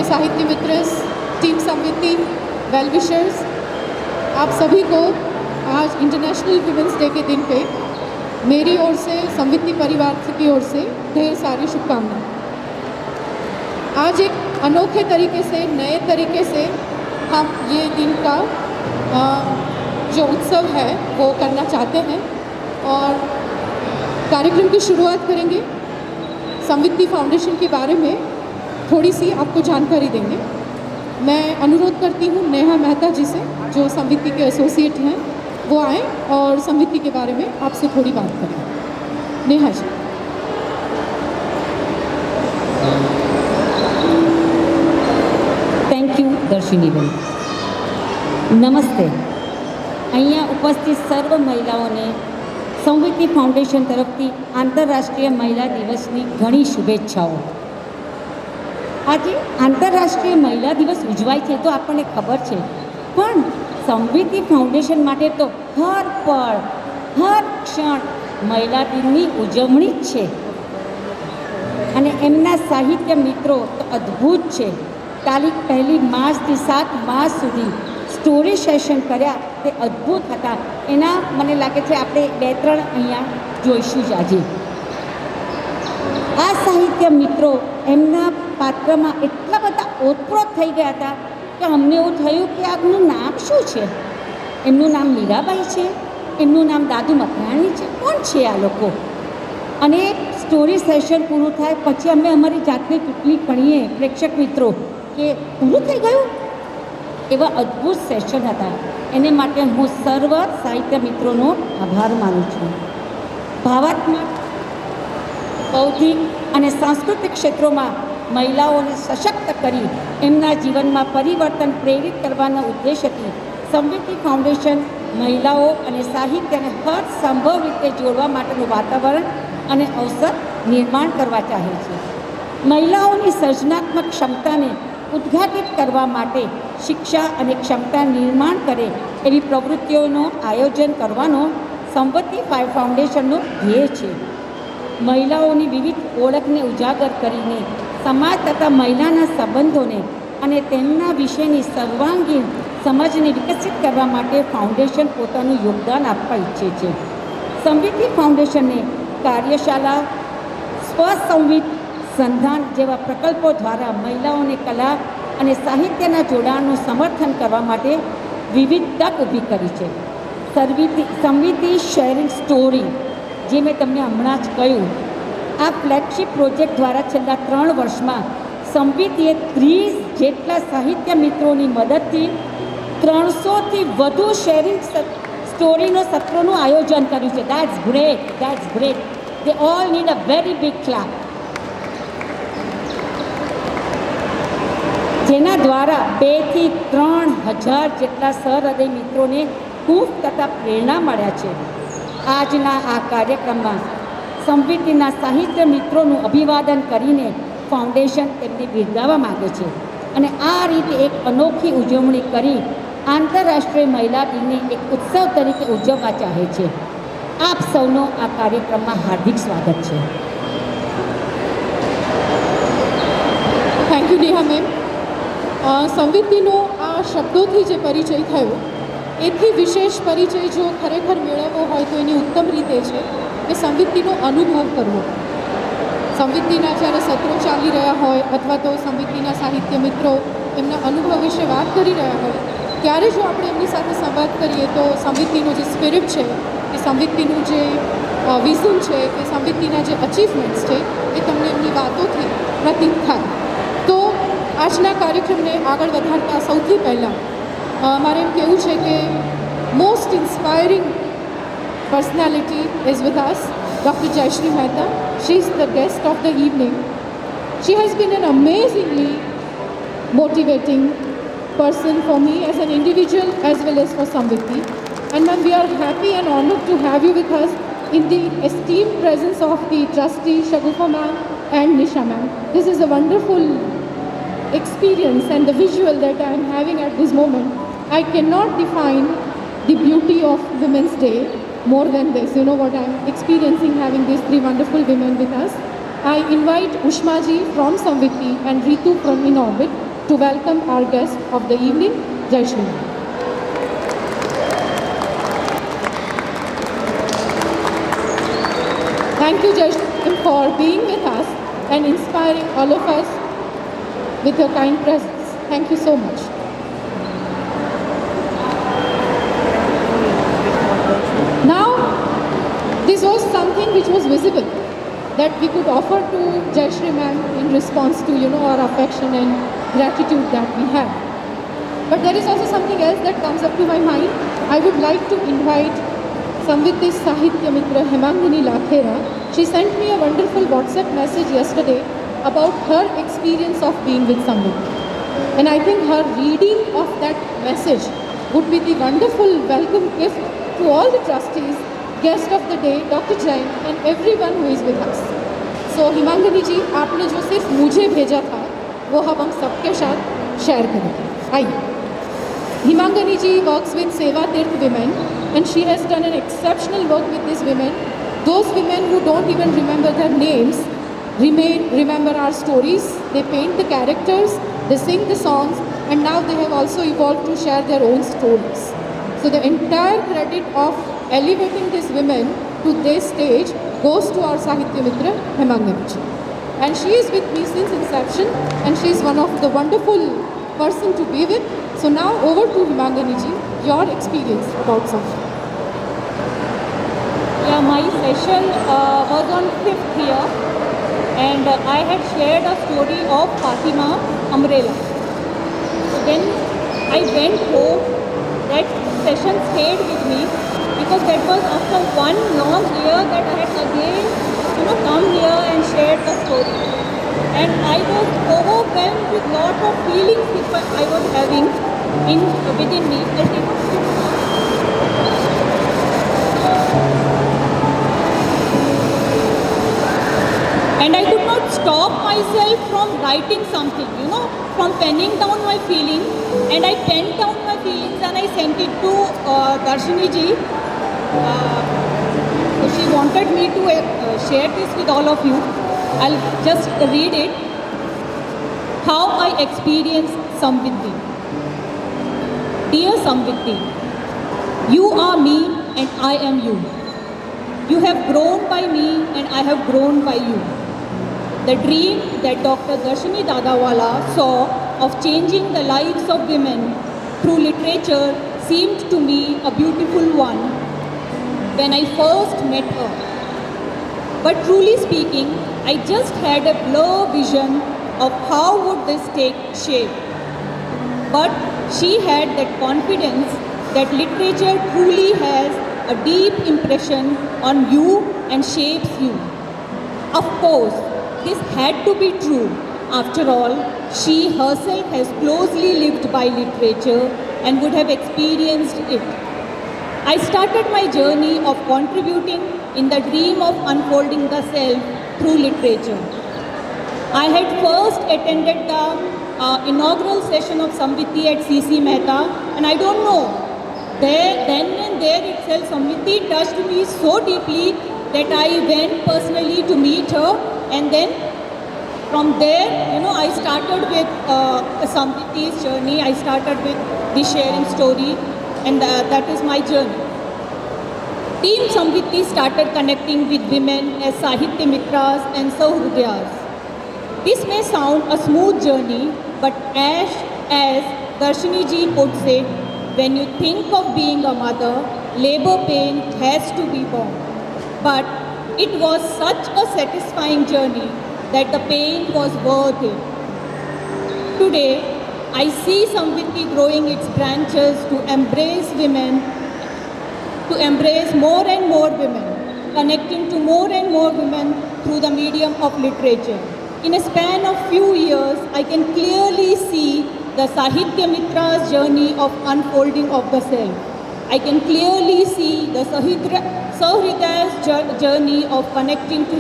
साहित्य मित्रस, team समविति, well wishers, आप सभी को आज इंटरनेशनल वुमेंस डे के दिन पे मेरी ओर से, समविति परिवार की ओर से ढेर सारी शुभकामनाएं। आज एक अनोखे तरीके से, नए तरीके से हम ये दिन का जो उत्सव है वो करना चाहते हैं और कार्यक्रम की शुरुआत करेंगे। समविति फाउंडेशन के बारे में थोड़ी सी आपको जानकारी देंगे। मैं अनुरोध करती हूँ नेहा मेहता जी से, जो समविति के एसोसिएट हैं, वो आए और समविति के बारे में आपसे थोड़ी बात करें। नेहा जी। Thank you Darshiniben. नमस्ते। અહીંયા ઉપસ્થિત સર્વ મહિલાઓને સમવિતિ ફાઉન્ડેશન તરફથી આંતરરાષ્ટ્રીય મહિલા દિવસની ઘણી શુભેચ્છાઓ। આજે આંતરરાષ્ટ્રીય મહિલા દિવસ ઉજવાય છે તો આપણને ખબર છે, પણ સમવિતિ ફાઉન્ડેશન માટે તો હર પળ, હર ક્ષણ મહિલા દિનની ઉજવણી જ છે અને એમના સાહિત્ય મિત્રો તો અદ્ભુત છે। તારીખ 1 માર્ચથી 7 માર્ચ સુધી સ્ટોરી સેશન કર્યા તે અદ્ભુત હતા। એના મને લાગે છે આપણે 2-3 અહીંયા જોઈશું જ આજે। આ સાહિત્ય મિત્રો એમના પાત્રમાં એટલા બધા ઓતપ્રોત થઈ ગયા હતા કે અમને એવું થયું કે આનું નામ શું છે। એમનું નામ મીરાબાઈ છે, એમનું નામ દાદુ મકરાણી છે, કોણ છે આ લોકો? અને સ્ટોરી સેશન પૂરું થાય પછી અમે અમારી જાતને ચૂંટણી કરીએ પ્રેક્ષક મિત્રો કે પૂરું થઈ ગયું। એવા અદ્ભુત સેશન હતા। એને માટે હું સર્વ સાહિત્ય મિત્રોનો આભાર માનું છું। ભાવાત્મક, બૌદ્ધિક અને સાંસ્કૃતિક ક્ષેત્રોમાં મહિલાઓને સશક્ત કરી એમના જીવનમાં પરિવર્તન પ્રેરિત કરવાના ઉદ્દેશથી સમવિતિ ફાઉન્ડેશન મહિલાઓ અને સાહિત્યને હર સંભવ રીતે જોડવા માટેનું વાતાવરણ અને અવસર નિર્માણ કરવા ચાહે છે। મહિલાઓની સર્જનાત્મક ક્ષમતાને ઉદ્ઘાટિત કરવા માટે શિક્ષા અને ક્ષમતા નિર્માણ કરે એવી પ્રવૃત્તિઓનું આયોજન કરવાનો સમવિતિ ફાઉન્ડેશનનો ધ્યેય છે। મહિલાઓની વિવિધ ઓળખને ઉજાગર કરીને સમાજ તથા મહિલાના સંબંધોને અને તેમના વિશેની સર્વાંગીણ સમજને વિકસિત કરવા માટે ફાઉન્ડેશન પોતાનું યોગદાન આપવા ઈચ્છે છે। સમવિતિ ફાઉન્ડેશનને કાર્યશાળા, સ્વસંવિત સંધાન જેવા પ્રકલ્પો દ્વારા મહિલાઓને કલા અને સાહિત્યના જોડાણનું સમર્થન કરવા માટે વિવિધ તક ઊભી કરી છે। સમવિતિ શેરિંગ સ્ટોરી, જે મેં તમને હમણાં જ કહ્યું, આ ફ્લેગશિપ પ્રોજેક્ટ દ્વારા છેલ્લા 3 વર્ષમાં સમવિતિએ 30 જેટલા સાહિત્ય મિત્રોની મદદથી 300થી વધુ શેરિંગ સ્ટોરીનો સત્રોનું આયોજન કર્યું છે। That's great, that's great. They all need a very big clap. જેના દ્વારા 2 થી 3 હજાર જેટલા સહૃદય મિત્રોને ખૂબ તથા પ્રેરણા મળ્યા છે। આજના આ કાર્યક્રમમાં સમવિતિના સાહિત્ય મિત્રોનું અભિવાદન કરીને ફાઉન્ડેશન તેમને બિરદાવવા માગે છે અને આ રીતે એક અનોખી ઉજવણી કરી આંતરરાષ્ટ્રીય મહિલા દિનને એક ઉત્સવ તરીકે ઉજવવા ચાહે છે। આપ સૌનો આ કાર્યક્રમમાં હાર્દિક સ્વાગત છે। Thank you Neha ma'am. સમવિતિનો આ શબ્દોથી જે પરિચય થયો એથી વિશેષ પરિચય જો ખરેખર મેળવવો હોય તો એની ઉત્તમ રીતે છે કે સમવિતિનો અનુભવ કરવો। સમવિતિના જ્યારે સત્રો ચાલી રહ્યા હોય અથવા તો સમવિતિના સાહિત્ય મિત્રો એમના અનુભવ વિશે વાત કરી રહ્યા હોય ત્યારે જો આપણે એમની સાથે સંવાદ કરીએ તો સમવિતિનો જે સ્પિરિટ છે, કે સમવિતિનું જે વિઝન છે, કે સમવિતિના જે અચીવમેન્ટ્સ છે એ તમને એમની વાતોથી પ્રતીત થાય। તો આજના કાર્યક્રમને આગળ વધારતા સૌથી પહેલાં મારે એમ કહેવું છે કે most inspiring personality is with us, doctor Jayshree Mehta. She is the guest of the evening. She has been an amazingly motivating person for me as an individual as well as for Samviti. And ma'am, we are happy and honored to have you with us in the esteemed presence of the trustee Shagufa ma'am and Nisha ma'am. This is a wonderful experience and the visual that I am having at this moment. I cannot define the beauty of Women's Day more than this. You know what I am experiencing having these three wonderful women with us. I invite Ushma ji from Samviti and Ritu from In Orbit to welcome our guest of the evening, Jayashree. Thank you, Jayashree, for being with us and inspiring all of us with your kind presence. Thank you so much. Now, this was something which was visible that we could offer to Jayashree ma'am in response to, our affection and gratitude that we have. But there is also something else that comes up to my mind. I would like to invite Samvitti Sahitya Mitra Hemangini Lakhera. She sent me a wonderful WhatsApp message yesterday about her experience of being with Samvitti. And I think her reading of that message would be the wonderful welcome gift to all the trustees, guest of the day, Dr. Jain, and everyone who is with us. So हिमांगिनी जी, आपने जो सिर्फ मुझे भेजा था वो हम सबके साथ शेयर करेंगे. आइए. हिमांगिनी जी works with Seva Tirth women and she has done an exceptional work with these women. Those women who don't even remember their names remember our stories. They paint the characters, they sing the songs, and now they have also evolved to share their own stories. So the entire credit of elevating these women to this stage goes to our Sahitya Mitra Hemangini ji. And she is with me since inception and she is one of the wonderful person to be with. So now over to Hemangini ji, your experience about something. Yeah, my session was on 5th year and I had shared a story of Fatima Umbrella. So when I went home, that session stayed with me because that was after one long year that I had again come here and shared the story. And I was overwhelmed with lot of feelings which I was having within me. And I could not stop myself from writing something, from penning down my feelings. And I penned down my feelings and I sent it to Darshini ji. So she wanted me to share this with all of you. I'll just read it. How I experienced Samvitti. Dear Samvitti, you are me and I am you. You have grown by me and I have grown by you. The dream that Dr. Darshini Dadawala saw of changing the lives of women through literature seemed to me a beautiful one when I first met her. But truly speaking, I just had a blur vision of how would this take shape. But she had that confidence that literature truly has a deep impression on you and shapes you. Of course, this had to be true. After all, she herself has closely lived by literature and would have experienced it. I started my journey of contributing in the dream of unfolding the self through literature. I had first attended the inaugural session of Samvitti at C.C. Mehta, and I don't know, then and there itself Samvitti touched me so deeply that I went personally to meet her, and then from there, I started with Samvitti's journey. I started with the sharing story, and that is my journey. Team Samvitti started connecting with women as Sahitya Mitras and Sahrudayas. This may sound a smooth journey, but as Darshini ji puts it, when you think of being a mother, labor pain has to be borne. But it was such a satisfying journey that the pain was worth it. Today, I see Samvitti growing its branches to embrace women, to embrace more and more women, connecting to more and more women through the medium of literature. In a span of few years, I can clearly see the Sahitya Mitra's journey of unfolding of the self. I can clearly see the Sahridaya's journey of connecting to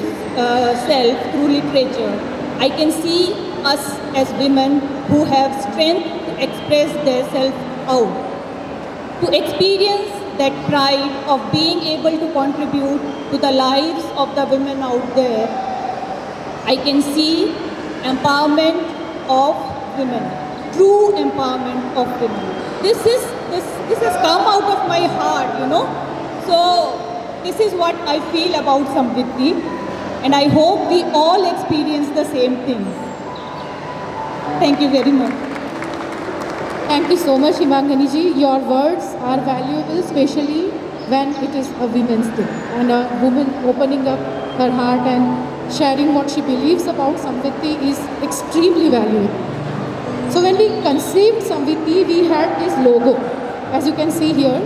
self through literature. I can see us as women who have strength to express their self out, to experience that pride of being able to contribute to the lives of the women out there. I can see empowerment of women. true empowerment of women. This has come out of my heart, you know. So this is what I feel about Samriddhi, and I hope we all experience the same thing. Thank you very much. Thank you so much, Himangani ji. Your words are valuable, especially when it is a Women's Day and a woman opening up her heart and sharing what she believes about Samriddhi is extremely valuable. So when we conceived Samriddhi, we had this logo, as you can see here,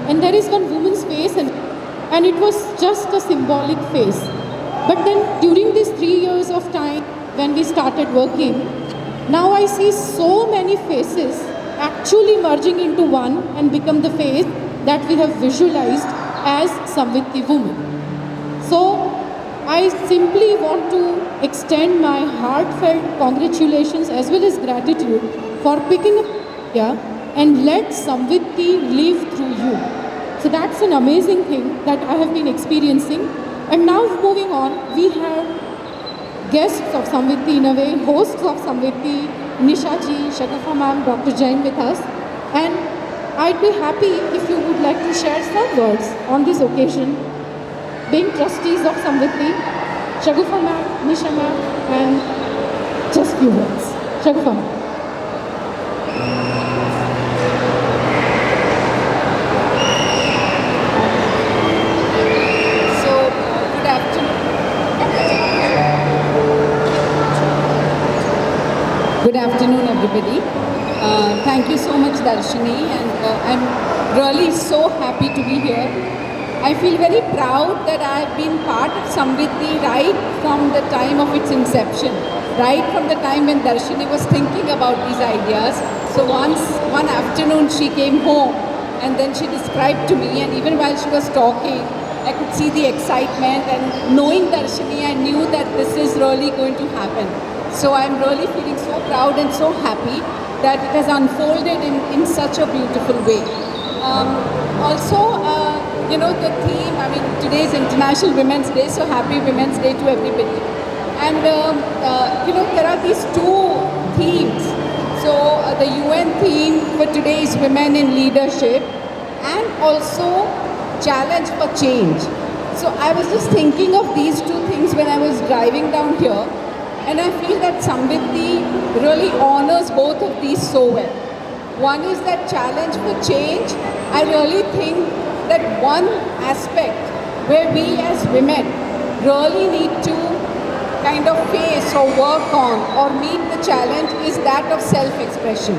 and there is one woman's face, and it was just a symbolic face. But then during these 3 years of time when we started working, now I see so many faces actually merging into one and become the face that we have visualized as Samriddhi women. So I simply want to extend my heartfelt congratulations as well as gratitude for picking up India and let Samriddhi live through you. So that's an amazing thing that I have been experiencing. And now moving on, we have guests of Samriddhi in a way, hosts of Samriddhi, Nisha ji, Shagafa ma'am, Dr. Jain with us. And I'd be happy if you would like to share some words on this occasion. Being trustees of Samriddhi, Shagafa ma'am, Nisha ma'am, and just few words. Shagafa ma'am. Good afternoon. Good afternoon, everybody. Thank you so much, Darshini, and I'm really so happy to be here. I feel very proud that I've been part of Samriddhi right from the time of its inception, right from the time when Darshini was thinking about these ideas. So one afternoon she came home and then she described to me, and even while she was talking, I could see the excitement, and knowing Darshini, I knew that this is really going to happen. So I'm really feeling so proud and so happy that it has unfolded in such a beautiful way. You know, the theme, I mean, today is International Women's Day, so happy Women's Day to everybody. And, you know, there are these two themes. So the UN theme for today is Women in Leadership, and also Challenge for Change. So I was just thinking of these two things when I was driving down here, and I feel that Samriddhi really honors both of these so well. One is that challenge for change. I really think that one aspect where we as women really need to kind of face or work on or meet the challenge is that of self-expression.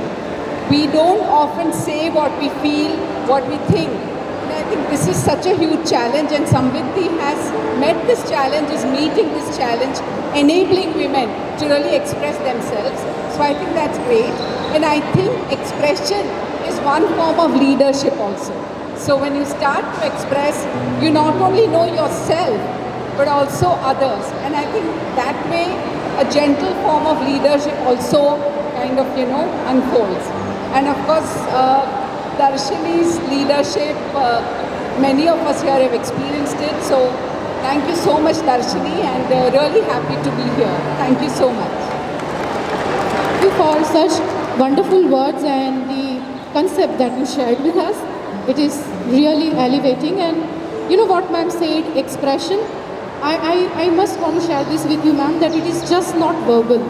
We don't often say what we feel, what we think. And I think this is such a huge challenge, and Samriddhi has met this challenge, is meeting this challenge, enabling women to really express themselves. So I think that's great. And I think expression is one form of leadership also. So when you start to express, you not only know yourself, but also others. And I think that way a gentle form of leadership also kind of, you know, unfolds. And of course, Darshini's leadership, many of us here have experienced it. So thank you so much, Darshini, and really happy to be here. Thank you so much. Thank you for such wonderful words and the concept that you shared with us. It is really elevating, and you know what ma'am said, expression. I must want to share this with you, ma'am, that it is just not verbal.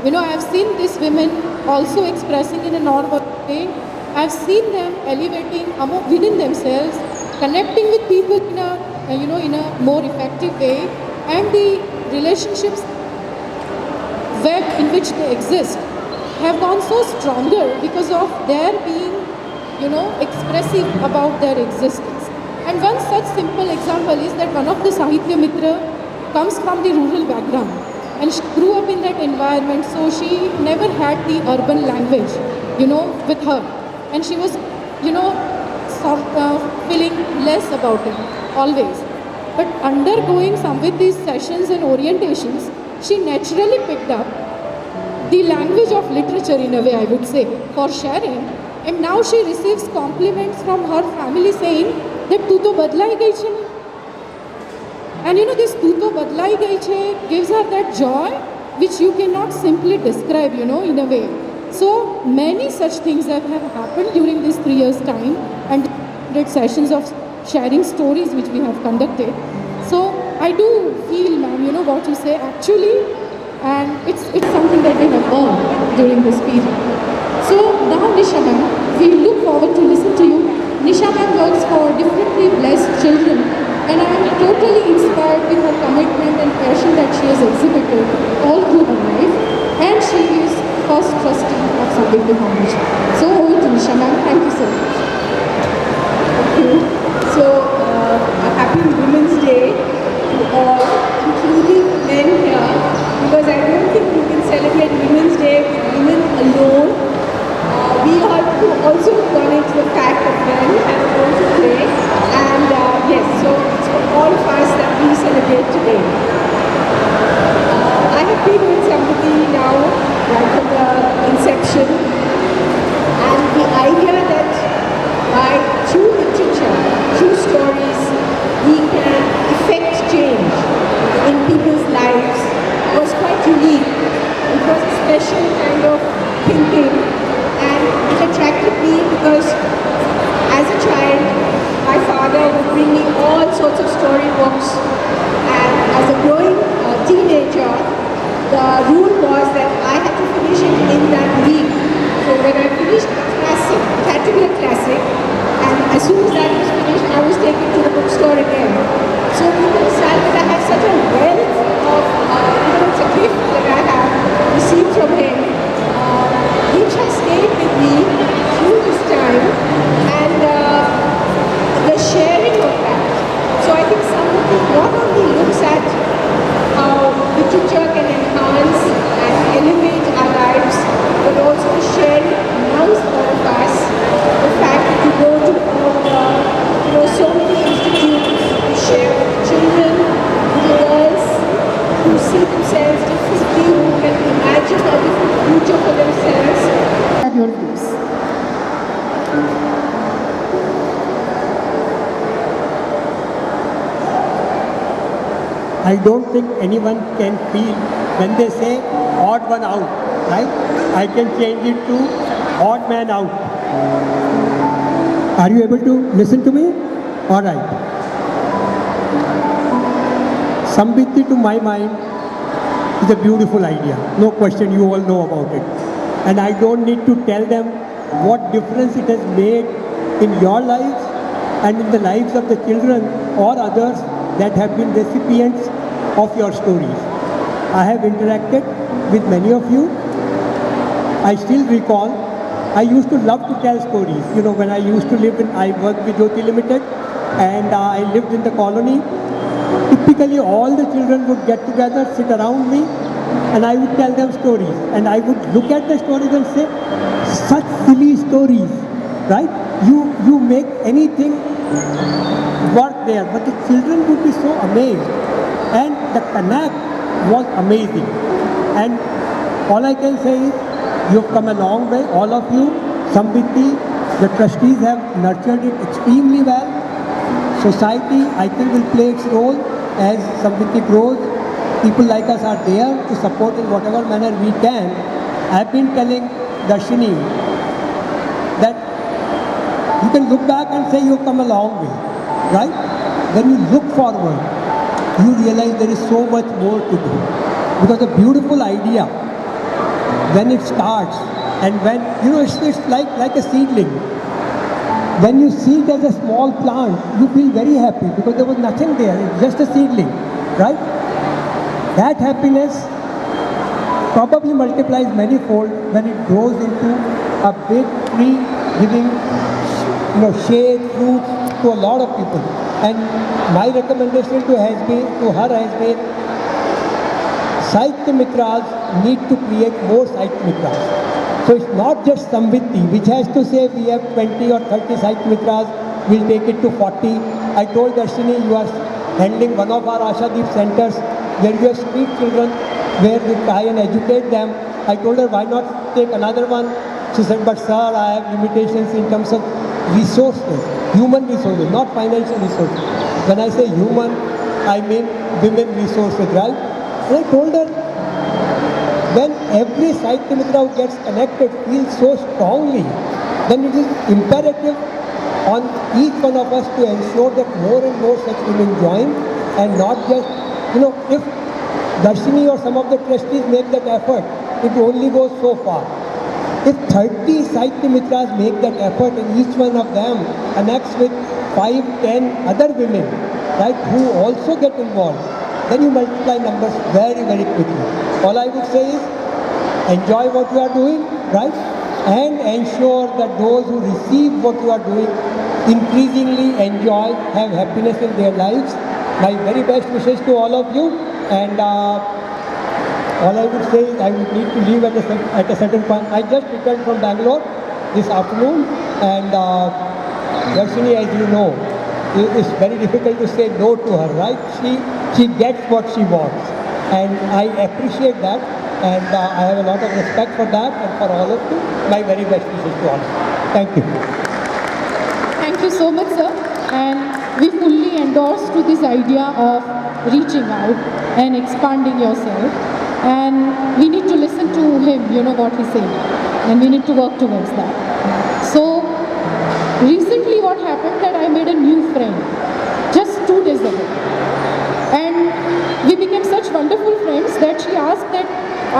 You know, I have seen these women also expressing in a normal way. I have seen them elevating within themselves, connecting with people in a, you know, in a more effective way, and the relationships web in which they exist have gone so stronger because of their being, you know, expressive about their existence. And one such simple example is that one of the Sahitya Mitra comes from the rural background, and she grew up in that environment, so she never had the urban language, you know, with her. And she was, you know, feeling less about it, always. But undergoing some with these sessions and orientations, she naturally picked up the language of literature in a way, I would say, for sharing. And now she receives compliments from her family saying that "Tu to badlai gayi che." And you know, this "Tu to badlai gayi che" gives her that joy which you cannot simply describe, you know, in a way. So many such things that have happened during this 3 years time and sessions of sharing stories which we have conducted. So I do feel, ma'am, you know what you say actually, and it's something that we have earned during this period. So now Nisha ma'am, we look forward to listen to you. Nisha ma'am works for differently blessed children, and I am totally inspired with her commitment and passion that she has exhibited all through her life, and she is first trustee of Samviti Foundation. So over to Nisha ma'am. Thank you so much. So, a happy Women's Day to all, including men here, because I don't think we can celebrate Women's Day with women alone. We have to also acknowledge the fact that men have a role to play, and yes, so it's for all of us that we celebrate today. I have been with Samviti now right from the inception, and the idea that through literature, through stories, we can effect change in people's lives was quite unique. It was a special kind of thinking, and it attracted me because as a child, my father would bring me all sorts of storybooks, and as a growing teenager, the rule was that I had to finish it in that week. So when I finished a classic, it had to be a classic, and as soon as that was finished, I was taken to the bookstore again. So you can understand that I have such a wealth of, it's a gift that I have received from him, which has stayed with me through this time, and the sharing of that. So I think somebody not only looks at how literature can enhance and elevate our lives, but also the sharing amongst all of us. The fact that you go to all the, so many institutes to share with children, little girls who see themselves differently, who can imagine a different future for themselves. Have your views. I don't think anyone can feel when they say odd one out, right? I can change it to odd man out. Are you able to listen to me? All right. Samviti, to my mind, is a beautiful idea. No question, you all know about it. And I don't need to tell them what difference it has made in your lives and in the lives of the children or others that have been recipients of your stories. I have interacted with many of you. I still recall, I used to love to tell stories. You know, when I used to live I worked with Jyoti Limited, and I lived in the colony. Typically all the children would get together, sit around me, and I would tell them stories. And I would look at the stories and say, such silly stories, right? You make anything work there, but the children would be so amazed. And the connect was amazing. And all I can say is, you've come a long way, all of you. Samviti, the trustees have nurtured it extremely well. Society, I think, will play its role as Samviti grows. People like us are there to support in whatever manner we can. I've been telling Darshini that you can look back and say you've come a long way, right? When you look forward, you realize there is so much more to do. Because a beautiful idea, when it starts, and when, it's like a seedling. When you see it as a small plant, you feel very happy because there was nothing there, it's just a seedling, right? That happiness probably multiplies manifold when it grows into a big tree giving shade, fruits to a lot of people. And my recommendation to her has been Sahitya Mitras need to create more Sahitya Mitras. So it's not just Samviti, which has to say we have 20 or 30 Sahitya Mitras, we'll take it to 40. I told Darshini, you are handling one of our Ashadeep centers where you have street children, where we try and educate them. I told her, why not take another one? She said, but sir, I have limitations in terms of resources, human resources, not financial resources. When I say human, I mean women resources, right? And I told her, when every Sahitya Mitra who gets connected feels so strongly, then it is imperative on each one of us to ensure that more and more such women join, and not just, if Darshini or some of the trustees make that effort, it only goes so far. If 30 Sahitya Mitras make that effort and each one of them connects with 5, 10 other women, right, who also get involved, then you multiply numbers very, very quickly. All I would say is enjoy what you are doing, right, and ensure that those who receive what you are doing increasingly enjoy, have happiness in their lives. My very best wishes to all of you, and all I would say is I would need to leave at a certain point. I just returned from Bangalore this afternoon, and Darshini, as you know, it's very difficult to say no to her, right? She gets what she wants, and I appreciate that, and I have a lot of respect for that, and for all of you, my very best wishes to all. Thank you. Thank you so much, sir. And we fully endorse to this idea of reaching out and expanding yourself. And we need to listen to him, what he's saying. And we need to work towards that. So, recently what happened that I made a new friend just 2 days ago. And we became such wonderful friends that she asked that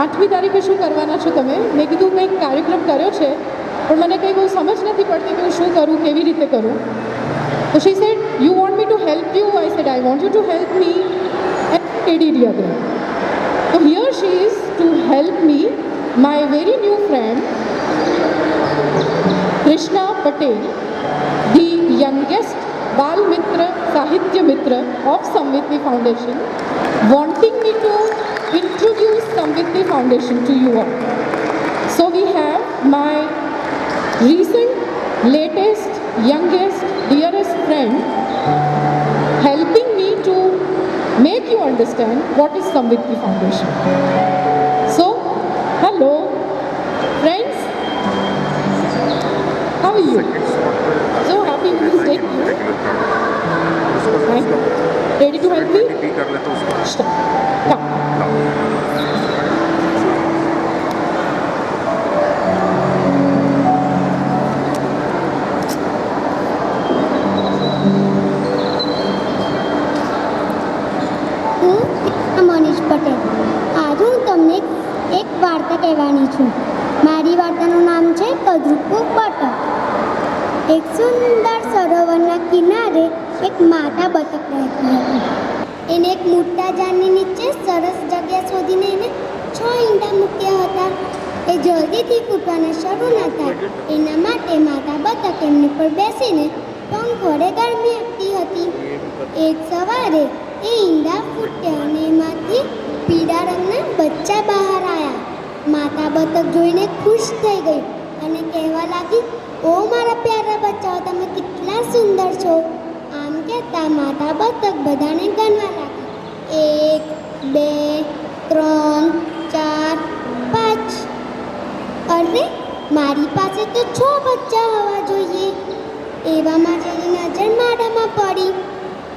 8મી તારીખે શું કરવાના છો તમે? મેં કીધું કંઈક કાર્યક્રમ કર્યો છે પણ મને કંઈ બહુ સમજ નથી પડતી કે હું શું કરું, કેવી રીતે કરું. So she said, you want me to help you? I said, I want you to help me and KDD again. So here she is to help me, my very new friend, Krishna Patel, the youngest Bal Mitra, Sahitya Mitra of Samviti Foundation, wanting me to introduce Samviti Foundation to you all. So we have my recent, latest, youngest, dearest friend helping me to make you understand what is Samviti Foundation. So, hello, friends. How are you? So happy Women's Day to you. Right? Ready to help me? Stop. Come. Manish Patel. આજે હું તમને એક વાર્તા કહેવાની છું. મારી વાર્તાનું નામ છે કદરૂપું બતક. એક સુંદર સરોવરના કિનારે એક માતા બતક રહેતી હતી. એને એક મોટા ઝાડની નીચે સરસ જગ્યા શોધીને એને 6 ઈંડા મૂક્યા હતા. એ જલ્દીથી ફૂટવાના શરૂ ન થાય એના માટે માતા બતક એમની પર બેસીને પંખ વડે ગરમી આપતી હતી. એક સવારે એ ઈંડા ફૂટ્યા અને એમાંથી પીળા રંગના બચ્ચા બહાર આવ્યા. માતા બતક જોઈને ખુશ થઈ ગઈ અને કહેવા લાગી, ઓ મારા પ્યારા બચ્ચાઓ, તમે કેટલા સુંદર છો. આમ કહેતા માતા બતક બધાને ગણવા લાગી. 1, 2, 3, 4, 5. અરે, મારી પાસે તો 6 બચ્ચા હોવા જોઈએ. એવામાં જેની નજર માળામાં પડી.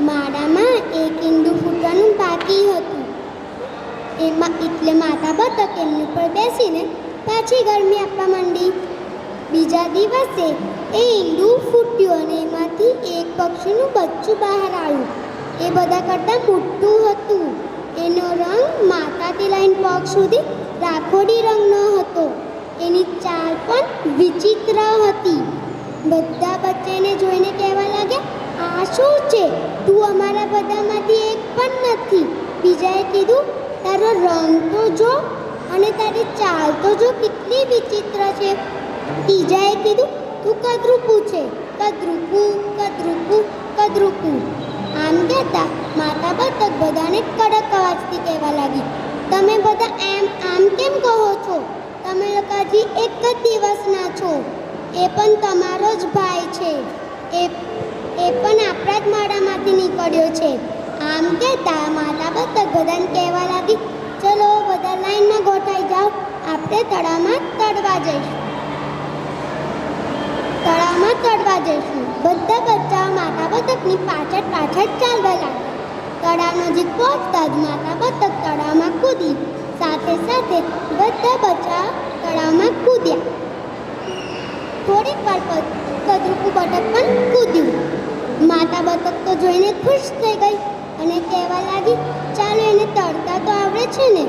માળામાં એક ઈંડું ફૂટવાનું બાકી હતું. એમાં એટલે માતા બતક એમની ઉપર બેસીને પાછી ગરમી આપવા માંડી. બીજા દિવસે એ ઈંડું ફૂટ્યું અને એમાંથી એક પક્ષીનું બચ્ચું બહાર આવ્યું. એ બધા કરતાં મોટું હતું. એનો રંગ માથાથી લઈને પગ સુધી રાખોડી રંગનો હતો. એની ચાલ પણ વિચિત્ર હતી. બધા બચ્ચાને જોઈને કહેવા લાગ્યા, આ શું છે? તું અમારા બધામાંથી એક પણ નથી. બીજાએ કીધું, તારો રંગ તો જો અને તારી ચાલ તો જો કેટલી વિચિત્ર છે. ત્રીજાએ કીધું, તું કદરૂપું છે. કદરૂપું, કદરૂપું, કદરૂપું. આમ કહેતા માતા બતક બધાને કડક અવાજથી કહેવા લાગી, તમે બધા આમ કેમ કહો છો? તમે લોકો હજી એક જ દિવસના છો. એ પણ તમારો જ ભાઈ છે. એ પણ આપણા જ માળામાંથી નીકળ્યો છે. આમ કહેતા માતા બતક બધાને કહેવા લાગી, ચલો બધા લાઈનમાં ગોઠાઈ જાઓ, આપણે તળાવમાં તળવા જઈશું. બધા બચ્ચાઓ માતા બતકની પાછળ પાછળ ચાલવા લાગ્યા. તળાવ નજીક પહોંચતા જ માતા બતક તળાવમાં કૂદી સાથે સાથે બધા બચ્ચા તળાવમાં કૂદ્યા. થોડીક વાર કદરૂપું બતક પણ કૂદ્યું. માતા બતક તો જોઈને ખુશ થઈ ગઈ અને કહેવા લાગી, ચાલો એને તરતા તો આવડે છે ને.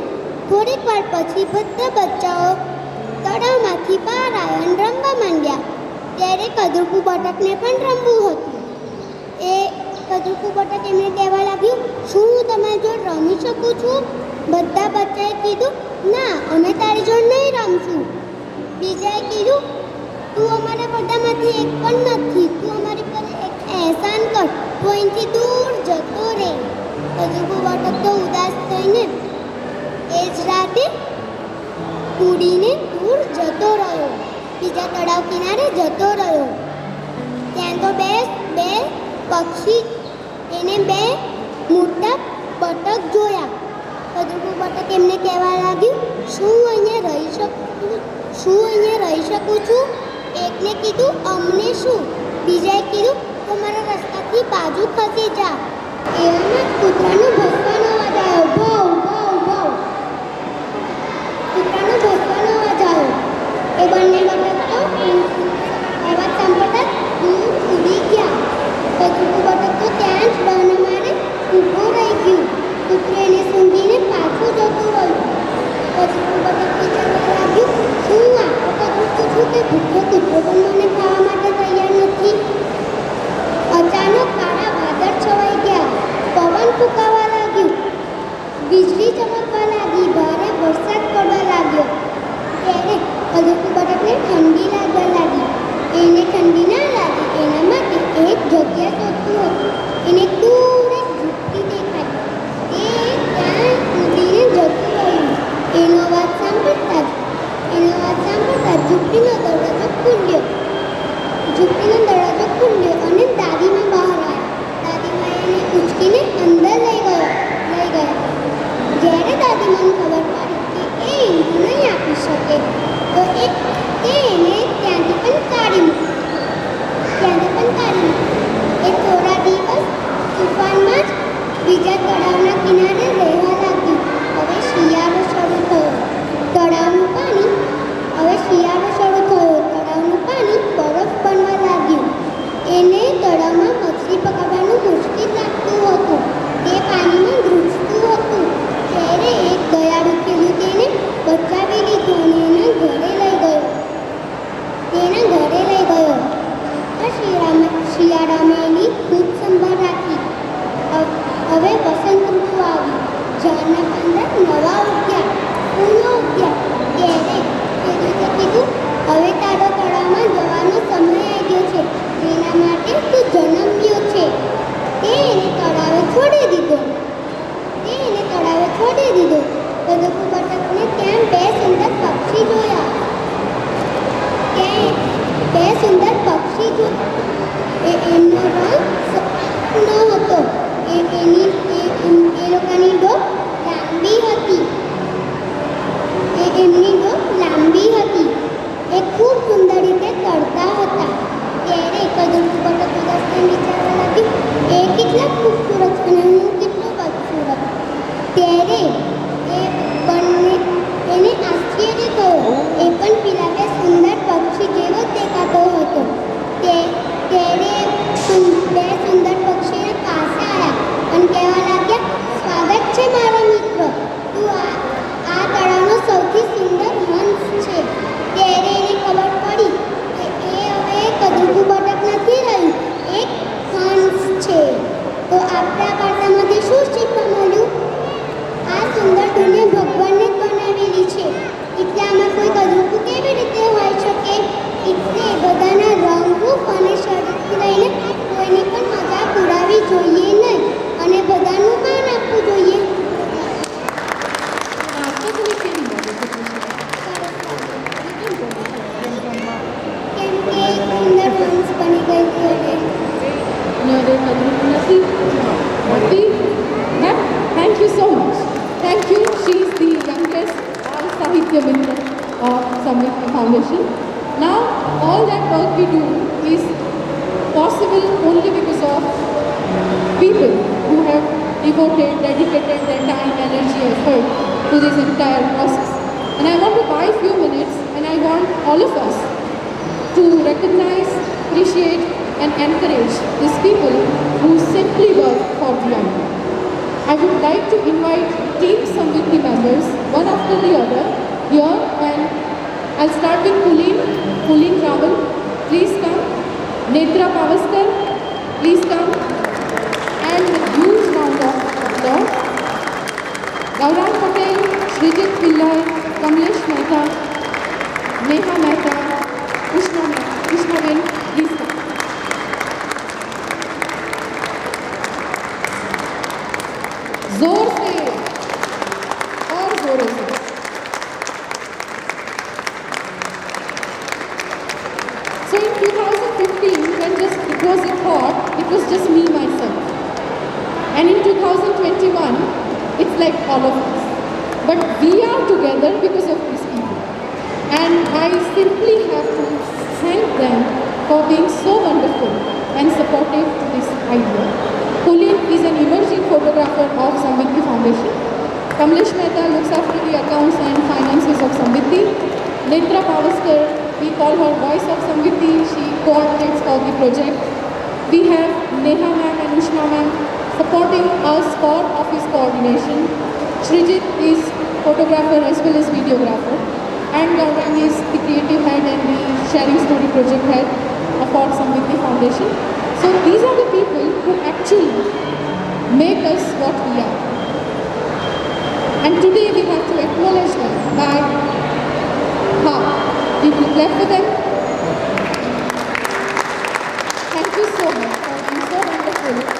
થોડીક વાર પછી બધા બચ્ચાઓ તળાવમાંથી બહાર આવ્યા અને રમવા માંડ્યા. ત્યારે કદરૂપું બતકને પણ રમવું હતું. એ કદરૂપું બતક એમને કહેવા લાગ્યું, શું હું તમારી જોડે રમી શકું છું? બધા બચ્ચાએ કીધું, ના, અમે તારી જોડે નહીં રમશું. બીજાએ કીધું, તું અમારા બધામાંથી એક પણ નથી. તું અમારી પર એક અહેસાન કર, તું અહીંથી દૂર જતો રહે. કદરૂપું બતક તો ઉદાસ થઈને એ જ રાતે ઉડીને દૂર જતો રહ્યો. બીજા તળાવ કિનારે જતો રહ્યો. ત્યાં તો બે પક્ષી એને બે મોટા બતક જોયા. કદરૂપું બતક એમને કહેવા લાગ્યું, શું હું અહીંયા રહી શકું છું? એકને કીધું, અમને શું? બીજાએ કીધું, તમારા રસ્તાથી બાજુ ખસી જા. એવામાં કૂતરાનો ભસવાનો અવાજ આવ્યો. ભવ ભવ ભવ કૂતરાનો ભસવાનો અવાજ આવ્યો. એ બંને બતક તો અવાજ સાંભળતા દૂર ઉડી ગયા. કદરૂપું બતક તો ત્યાં જ બહાને મારે ઊભો રહી ગયું. કૂતરું એને સૂંઘીને પાછું જતું રહ્યું. કદરૂપું બતક વિચારવા લાગ્યું, શું આ કદરૂપું છું કે ભૂખ્યો કૂતરો પણ મને ખાવા માટે તૈયાર નથી. અચાનક કાળા વાદળ છવાઈ ગયા. પવન ફૂંકાવા લાગ્યું. વીજળી ચમકવા લાગી. ભારે વરસાદ પડવા લાગ્યો. ત્યારે કદરૂપું બતકને ઠંડી લાગવા લાગી. એને ઠંડી ના લાગે એના માટે એક જગ્યા શોધતું હતું. એને દૂર એક ઝૂંપડી દેખાઈ. એ ત્યાં કૂદીને જતું રહ્યું. એનો અવાજ સાંભળતા ઝૂંપડીનો દરવાજો ખુલ્યો. અને દાદીમાં બહાર આવ્યા. દાદીમાં એને ઉચકીને અંદર લઈ ગયા. જ્યારે દાદીમાને ખબર પડી કે એ ઈંડું નહીં આપી શકે તો એને ત્યાંથી પણ કાઢી મૂકી. એ થોડા દિવસ તુફાનમાં જ બીજા તળાવના કિનારે રહેવા લાગ્યું. હવે શિયાળો શરૂ થયો. તળાવનું પાણી બરફ બનવા લાગ્યું. એને તળાવમાં મછલી પકડવાનું મુશ્કેલ લાગતું હતું. તે પાણીમાં ધ્રુજતું હતું. ત્યારે એક દયાળુ ખેડૂત એને બચાવી લીધો અને એના ઘરે લઈ ગયો. શિયાળામાં એની ખૂબ સંભાળ રાખી. હવે વસંત ઋતુ આવી. ઝાડના પાંદડા નવા ઉગ્યા, ફૂલો ઉગ્યા. ત્યારે ખેડૂતે કીધું, હવે તારો તળાવમાં જવાનો સમય આવી ગયો છે. એના માટે તું જન્મ્યો છે. તે એને તળાવે છોડી દીધો. કદરૂપું બતકને ત્યાં બે સુંદર પક્ષી જોયા. એમનો રંગ સફેદ ન હતો. એ લોકોની ડોક લાંબી હતી. એ ખૂબ સુંદર રીતે તરતા હતા. ત્યારે કદરૂપું બતક ઉદાસ થઈને વિચારવા લાગ્યું, એ કેટલા ખૂબસૂરત છે અને હું કેટલો બદસૂરત. ત્યારે એને આશ્ચર્ય થયો. એ પણ પેલા બે સુંદર પક્ષી જેવો દેખાતો હતો. ત્યારે બે સુંદર પક્ષીને પાસે આવ્યા અને કહેવા લાગ્યા, સ્વાગત છે મારો મિત્ર. તું આ તળાવનો સૌથી સુંદર હંસ છે. ત્યારે એને ખબર પડી કે એ હવે કદરૂપું બતક નથી રહ્યું, એક હંસ છે. તો આપણા વાર્તામાંથી શું શીખવા મળ્યું? આ સુંદર દુનિયા ભગવાનને જ બનાવેલી છે. એટલે આમાં કોઈ કદરૂપું કેવી રીતે હોઈ શકે? એટલે બધાના રંગ રૂપ અને શરીરથી લઈને કોઈની પણ મજાક ઉડાવવી જોઈએ નહીં અને બધાનું માન આપવું જોઈએ. કેમ કે સુંદર હંસ બની ગઈ હતી. અને કદરૂપું નથી. Thank you so much. Thank you. She is the youngest Sahitya Mitra of Samvitya Foundation. Now, all that work we do is possible only because of people who have dedicated their time, energy, effort to this entire process. And I want to buy a few minutes and I want all of us to recognize, appreciate and encourage these people who simply work for the idea. I would like to invite Team Samviti members, one after the other, here, and I'll start with Pulin Raval, please come. Netra Pavaskar, please come. And a huge round of applause. Gaurang Patel, Srijit Pillai, Kamlesh Mehta, Neha Mehta, Krishnaven, please come. जोर से और जोरों से So in 2015, when it was a thought, it was just me, myself. And in 2021, it's like all of us. But we are together because of these people. And I simply have to thank them for being so wonderful and supportive to this idea. Pulin is an emerging photographer of Samviti Foundation. Kamlesh Mehta looks after the accounts and finances of Samviti. Netra Pavaskar, we call her voice of Samviti. She coordinates all the project. We have Neha ma'am and Ushna ma'am supporting us for office coordination. Srijit is photographer as well as videographer. And Gaurang is the creative head and the sharing story project head for Samviti Foundation. So these are the people who actually make us what we are. And today we have to acknowledge them by how? We will clap for them. Thank you so much for being so wonderful